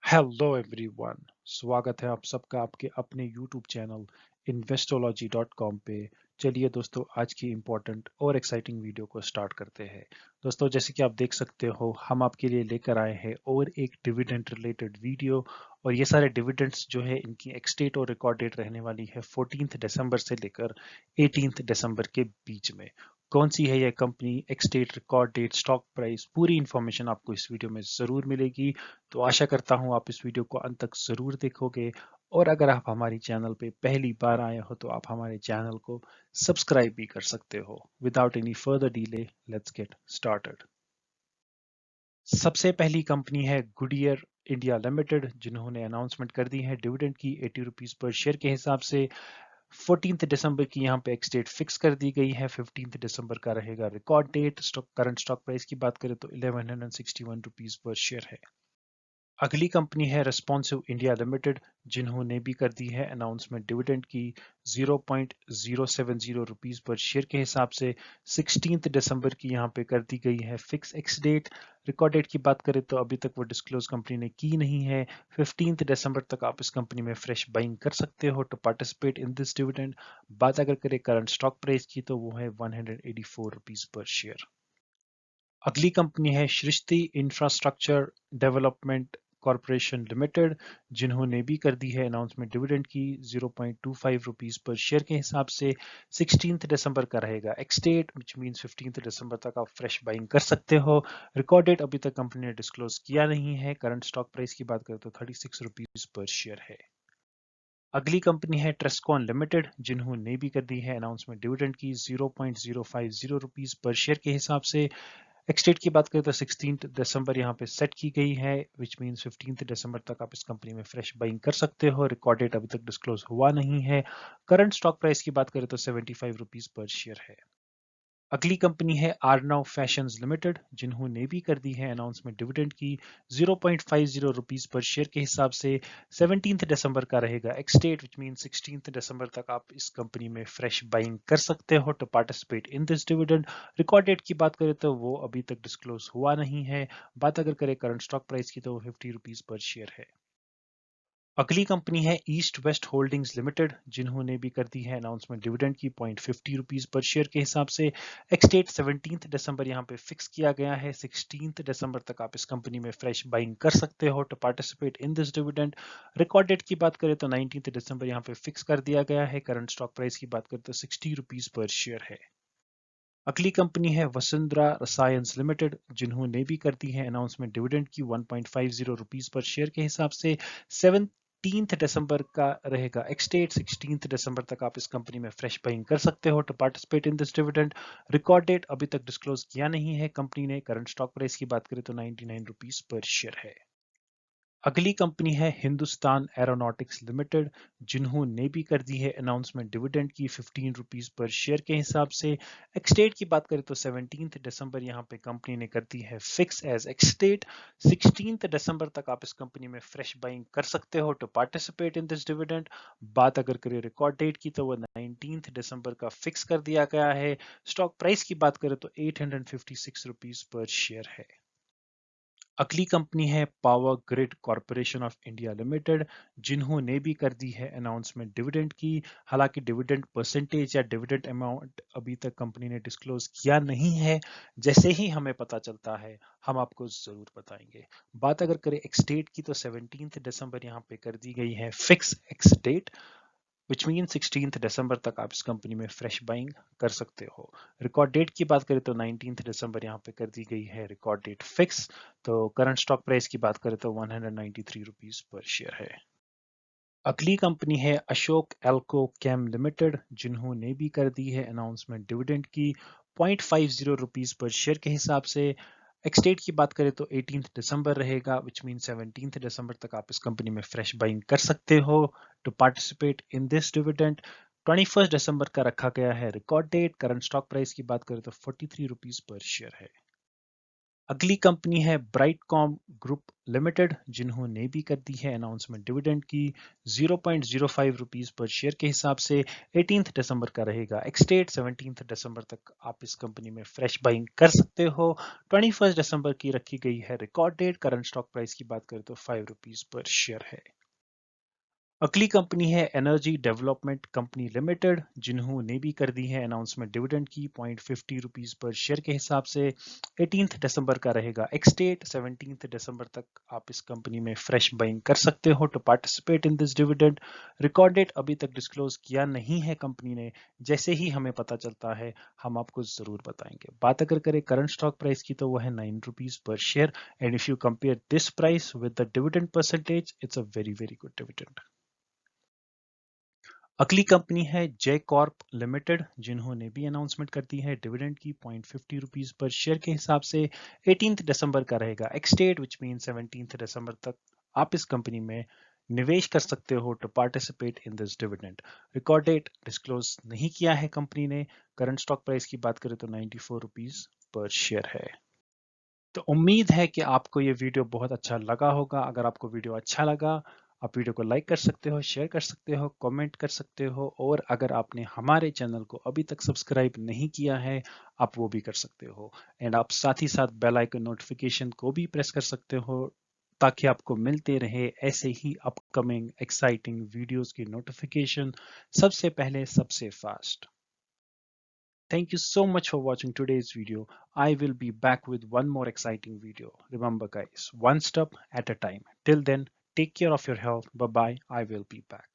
Hello everyone. स्वागत है आप सबका आपके अपने यूट्यूब चैनल investorology.com पे। चलिए दोस्तों, आज की इम्पोर्टेंट और एक्साइटिंग वीडियो को स्टार्ट करते हैं। दोस्तों, जैसे कि आप देख सकते हो, हम आपके लिए लेकर आए हैं और एक डिविडेंड रिलेटेड वीडियो। और ये सारे डिविडेंड्स जो है, इनकी एक्सटेट और रिकॉर्ड डेट रहने वाली है 14 दिसंबर से लेकर 18 दिसंबर के बीच में। कौन सी है यह company, ex date, record date, stock price, पूरी इंफॉर्मेशन आपको इस वीडियो में ज़रूर मिलेगी। तो आशा करता हूँ आप इस वीडियो को अंत तक ज़रूर देखोगे। और अगर आप हमारी चैनल पे पहली बार आए हो तो आप हमारे चैनल को सब्सक्राइब भी कर सकते हो। Without any further delay, let's get started. सबसे पहली कंपनी है गुडियर इंडिया लिमिटेड, जिन्होंने अनाउंसमेंट कर दी है डिविडेंड की 80 रुपीज पर शेयर के हिसाब से। 14 दिसंबर की यहाँ पे एक्स डेट फिक्स कर दी गई है। 15 दिसंबर का रहेगा record date. Stock current stock price की बात करें तो 1161 रुपीज पर शेयर है। अगली कंपनी है रेस्पॉन्सिव इंडिया लिमिटेड, जिन्होंने भी कर दी है अनाउंसमेंट डिविडेंड की 0.070 रुपीज पर शेयर के हिसाब से। 16 दिसंबर की यहाँ पे कर दी गई है fix ex date. Record date की बात करें तो अभी तक वो डिस्क्लोज कंपनी ने की नहीं है। 15 दिसंबर तक आप इस कंपनी में फ्रेश बाइंग कर सकते हो to participate in this dividend. बात अगर करें करंट स्टॉक प्राइस की तो वो है 184 रुपीज पर शेयर। अगली कंपनी है सृष्टि इंफ्रास्ट्रक्चर डेवलपमेंट कॉरपोरेशन लिमिटेड, जिन्होंने भी कर दी है अनाउंसमेंट डिविडेंड की 0.25 रुपीज पर शेयर के हिसाब से। 16 दिसंबर का रहेगा एक्स डेट, विच मींस 15 दिसंबर तक आप फ्रेश बाइंग कर सकते हो। रिकॉर्ड डेट अभी तक कंपनी ने डिस्क्लोज किया नहीं है। करंट स्टॉक प्राइस की बात करें तो 36 रुपीज पर शेयर है। अगली कंपनी है ट्रेस्कॉन लिमिटेड, जिन्होंने भी कर दी है अनाउंसमेंट डिविडेंड की 0.050 रुपीज पर शेयर के हिसाब से। एक्स डेट की बात करें तो 16 दिसंबर यहाँ पे सेट की गई है, विच मींस 15 दिसंबर तक आप इस कंपनी में फ्रेश बाइंग कर सकते हो। रिकॉर्ड डेट अभी तक डिस्क्लोज हुआ नहीं है। करंट स्टॉक प्राइस की बात करें तो 75 रुपीज पर शेयर है। अगली कंपनी है आर्नव फैशंस लिमिटेड, जिन्होंने भी कर दी है अनाउंसमेंट डिविडेंड की 0.50 रुपीज पर शेयर के हिसाब से। 17 दिसंबर का रहेगा एक्स डेट, विच मीन 16 दिसंबर तक आप इस कंपनी में फ्रेश बाइंग कर सकते हो to participate in this dividend. Record date की बात करें तो वो अभी तक डिस्क्लोज हुआ नहीं है। बात अगर करें करंट स्टॉक प्राइस की तो वो 50 रुपीज पर शेयर है। अगली कंपनी है ईस्ट वेस्ट होल्डिंग्स लिमिटेड, जिन्होंने भी कर दी है अनाउंसमेंट डिविडेंड की 0.50 रुपीज पर शेयर के हिसाब से। एक्स डेट 17 दिसंबर यहाँ पे फिक्स किया गया है। 16 दिसंबर तक आप इस कंपनी में फ्रेश बाइंग कर सकते हो to participate in this dividend. Record date की बात करें तो 19 दिसंबर यहाँ पे फिक्स कर दिया गया है। करंट स्टॉक प्राइस की बात करें तो 60 रुपीज पर शेयर है। अगली कंपनी है वसुंधरा रसायन्स लिमिटेड, जिन्होंने भी कर दी है अनाउंसमेंट डिविडेंड की 1.50 रुपीज पर शेयर के हिसाब से। 17 दिसंबर का रहेगा एक्स डेट। 16 दिसंबर तक आप इस कंपनी में फ्रेश बाइंग कर सकते हो to participate in this dividend. Record date अभी तक डिस्क्लोज किया नहीं है कंपनी ने। करंट स्टॉक प्राइस की बात करें तो 99 रुपीज पर शेयर है। अगली कंपनी है हिंदुस्तान एरोनॉटिक्स लिमिटेड, जिन्होंने भी कर दी है अनाउंसमेंट डिविडेंड की 15 रुपीज पर शेयर के हिसाब से। एक्स डेट की बात करें तो 17 दिसंबर यहाँ पे कंपनी ने कर दी है फिक्स एज एक्स डेट। 16 दिसंबर तक आप इस कंपनी में फ्रेश बाइंग कर सकते हो to participate in this dividend. बात अगर करें रिकॉर्ड डेट की तो वो 19 दिसंबर का फिक्स कर दिया गया है। स्टॉक प्राइस की बात करें तो 856 रुपीज पर शेयर है। अगली कंपनी है power grid corporation of India limited, जिन्होंने भी कर दी है अनाउंसमेंट डिविडेंड की। हालांकि डिविडेंड परसेंटेज या डिविडेंड अमाउंट अभी तक कंपनी ने डिस्क्लोज किया नहीं है। जैसे ही हमें पता चलता है हम आपको जरूर बताएंगे। बात अगर करें एक्स डेट की तो 17 दिसंबर यहाँ पे कर दी गई है fix ex date, which mean 16 दिसंबर तक आप इस कंपनी में फ्रेश बाइंग कर सकते हो। रिकॉर्ड डेट की बात करें तो 19 दिसंबर यहाँ पे कर दी गई है रिकॉर्ड डेट फिक्स। तो करंट स्टॉक प्राइस की बात करें तो 193 रुपीज पर शेयर है। अगली कंपनी है अशोक एल्को कैम लिमिटेड, जिन्होंने भी कर दी है अनाउंसमेंट डिविडेंड की 0.50 रुपीज पर शेयर के हिसाब से। एक्स डेट की बात करें तो 18 दिसंबर रहेगा, विच मीन 17 दिसंबर तक आप इस कंपनी में फ्रेश बाइंग कर सकते हो to participate in this dividend. 21 दिसंबर का रखा गया है record date. Current stock price की बात करें तो 43 रुपीज पर शेयर है। अगली कंपनी है ब्राइटकॉम ग्रुप लिमिटेड, जिन्होंने भी कर दी है अनाउंसमेंट डिविडेंड की 0.05 रुपीस पर शेयर के हिसाब से। 18 दिसंबर का रहेगा एक्स डेट। 17 दिसंबर तक आप इस कंपनी में फ्रेश बाइंग कर सकते हो। 21 दिसंबर की रखी गई है record date. Current stock price की बात करें तो 5 रुपीस पर शेयर है। अगली कंपनी है एनर्जी डेवलपमेंट कंपनी लिमिटेड, जिन्होंने भी कर दी है अनाउंसमेंट डिविडेंड की 0.50 रुपीस पर शेयर के हिसाब से। 18 दिसंबर का रहेगा एक्स डेट। 17 दिसंबर तक आप इस कंपनी में फ्रेश बाइंग कर सकते हो to participate in this dividend. Record date अभी तक डिस्क्लोज किया नहीं है कंपनी ने। जैसे ही हमें पता चलता है हम आपको जरूर बताएंगे। बात अगर करें करंट स्टॉक प्राइस की तो वह है 9 रुपीस पर share. And if you compare this price with the dividend percentage, it's a very very good dividend. अगली कंपनी है जे कॉर्प लिमिटेड, जिन्होंने भी अनाउंसमेंट कर दी है डिविडेंड की 0.50 रुपीस पर शेयर के हिसाब से। 18 दिसंबर का रहेगा एक्स डेट, विच मीन 17 दिसंबर तक आप इस कंपनी में निवेश कर सकते हो to participate in this dividend. Record date disclose नहीं किया है कंपनी ने। करंट स्टॉक प्राइस की बात करें तो 94 रुपीस पर शेयर है। तो उम्मीद है कि आपको ये वीडियो बहुत अच्छा लगा होगा। अगर आपको वीडियो अच्छा लगा, आप वीडियो को लाइक कर सकते हो, शेयर कर सकते हो, कमेंट कर सकते हो, और अगर आपने हमारे चैनल को अभी तक सब्सक्राइब नहीं किया है, आप वो भी कर सकते हो। एंड आप साथ ही साथ बेल आइकन नोटिफिकेशन को भी प्रेस कर सकते हो, ताकि आपको मिलते रहे ऐसे ही अपकमिंग एक्साइटिंग वीडियोस की नोटिफिकेशन सबसे पहले, सबसे fast. Thank you so much for watching today's video. I will be back with one more exciting video. Remember guys, one step at a time. Till then, take care of your health. Bye bye. I will be back.